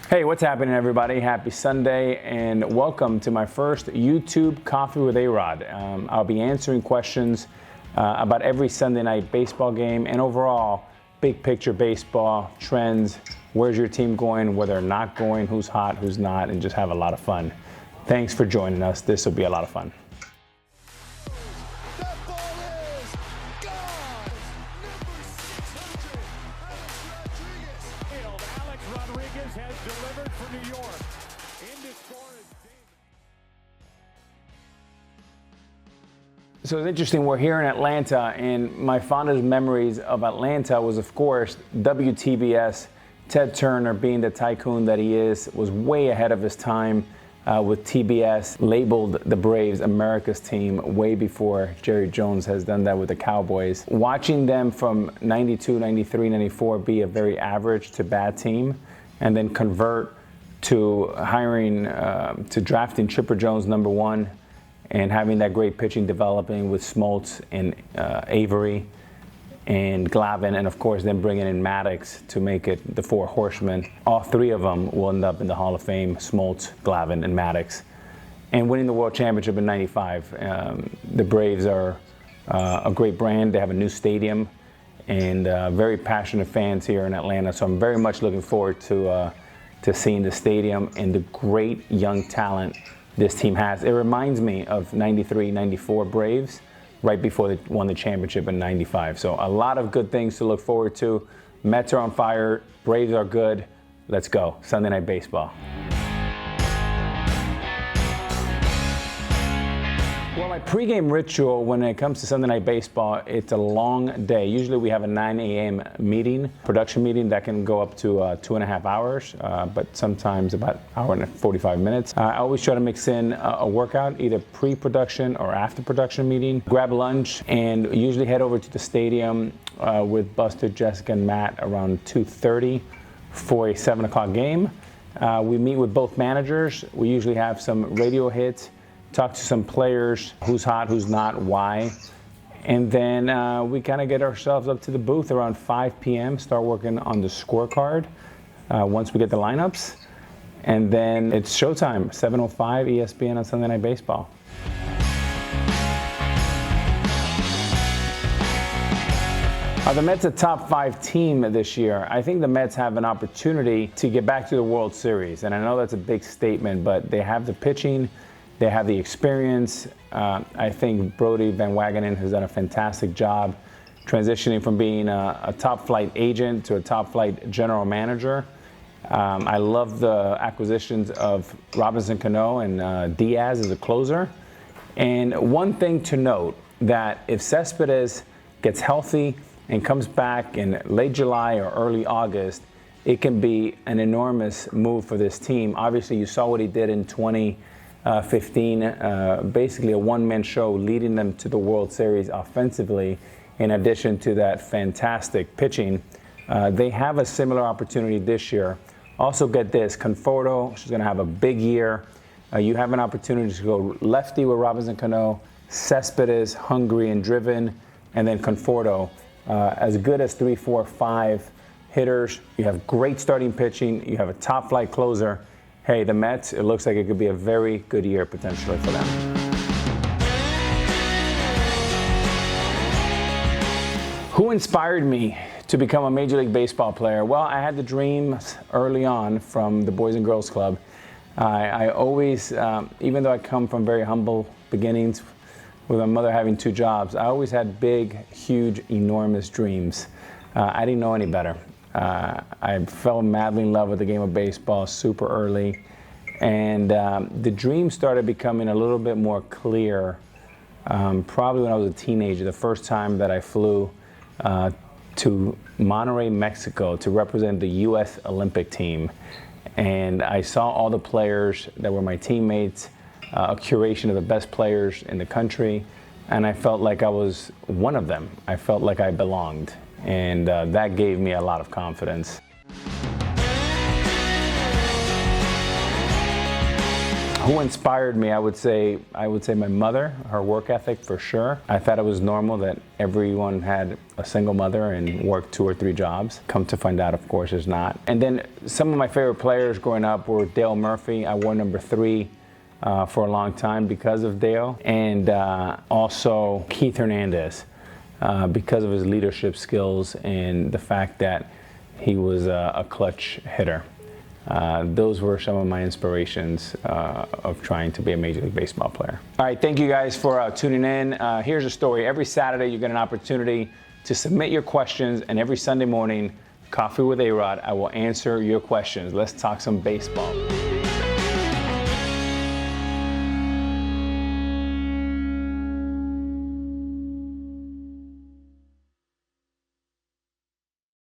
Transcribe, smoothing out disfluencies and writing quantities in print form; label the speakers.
Speaker 1: Hey, what's happening, everybody? Happy Sunday, and welcome to my first YouTube Coffee with Arod. I'll be answering questions about every Sunday night baseball game and overall big picture baseball trends. Where's your team going, where they're not going, who's hot, who's not, and just have a lot of fun. Thanks for joining us. This will be a lot of fun.
Speaker 2: Has delivered for New York.
Speaker 1: So it's interesting, we're here in Atlanta, and my fondest memories of Atlanta was, of course, WTBS. Ted Turner, being the tycoon that he is, was way ahead of his time with TBS, labeled the Braves America's team way before Jerry Jones has done that with the Cowboys. Watching them from 92, 93, 94 be a very average to bad team, and then convert to to drafting Chipper Jones #1 and having that great pitching developing with Smoltz and Avery and Glavine, and of course then bringing in Maddox to make it the Four Horsemen. All three of them will end up in the Hall of Fame: Smoltz, Glavine, and Maddox. And winning the World Championship in '95. The Braves are a great brand. They have a new stadium and very passionate fans here in Atlanta. So I'm very much looking forward to seeing the stadium and the great young talent this team has. It reminds me of '93, '94 Braves, right before they won the championship in '95. So a lot of good things to look forward to. Mets are on fire, Braves are good. Let's go. Sunday Night Baseball. Well, my pregame ritual when it comes to Sunday Night Baseball, it's a long day. Usually we have a 9 a.m. meeting, production meeting that can go up to 2.5 hours, but sometimes about an hour and 45 minutes. I always try to mix in a workout, either pre-production or after production meeting. Grab lunch and usually head over to the stadium with Buster, Jessica, and Matt around 2:30 for a 7 o'clock game. We meet with both managers. We usually have some radio hits, talk to some players, who's hot, who's not, why. And then we kind of get ourselves up to the booth around 5 p.m., start working on the scorecard once we get the lineups. And then it's showtime, 7:05 ESPN on Sunday Night Baseball. Are the Mets a top 5 team this year? I think the Mets have an opportunity to get back to the World Series. And I know that's a big statement, but they have the pitching. They have the experience. I think Brody Van Wagenen has done a fantastic job transitioning from being a top flight agent to a top flight general manager. I love the acquisitions of Robinson Cano and Diaz as a closer. And one thing to note, that if Cespedes gets healthy and comes back in late July or early August, it can be an enormous move for this team. Obviously, you saw what he did in 2015, basically a one-man show leading them to the World Series offensively, in addition to that fantastic pitching. They have a similar opportunity this year. Also get this, Conforto, she's going to have a big year. You have an opportunity to go lefty with Robinson Cano, Cespedes, hungry and driven, and then Conforto, as good as 3, 4, 5 hitters. You have great starting pitching. You have a top flight closer. Hey, the Mets, it looks like it could be a very good year potentially for them. Who inspired me to become a Major League Baseball player? Well, I had the dreams early on from the Boys and Girls Club. I always, even though I come from very humble beginnings with my mother having 2 jobs, I always had big, huge, enormous dreams. I didn't know any better. I fell madly in love with the game of baseball super early, and the dream started becoming a little bit more clear probably when I was a teenager, the first time that I flew to Monterrey, Mexico to represent the U.S. Olympic team. And I saw all the players that were my teammates, a curation of the best players in the country, and I felt like I was one of them. I felt like I belonged. And that gave me a lot of confidence. Who inspired me? I would say my mother, her work ethic for sure. I thought it was normal that everyone had a single mother and worked 2 or 3 jobs. Come to find out, of course, is not. And then some of my favorite players growing up were Dale Murphy. I wore number 3 for a long time because of Dale, and also Keith Hernandez because of his leadership skills and the fact that he was a clutch hitter. Those were some of my inspirations of trying to be a Major League Baseball player. All right, thank you guys for tuning in. Here's a story. Every Saturday, you get an opportunity to submit your questions, and every Sunday morning, Coffee with Arod, I will answer your questions. Let's talk some baseball.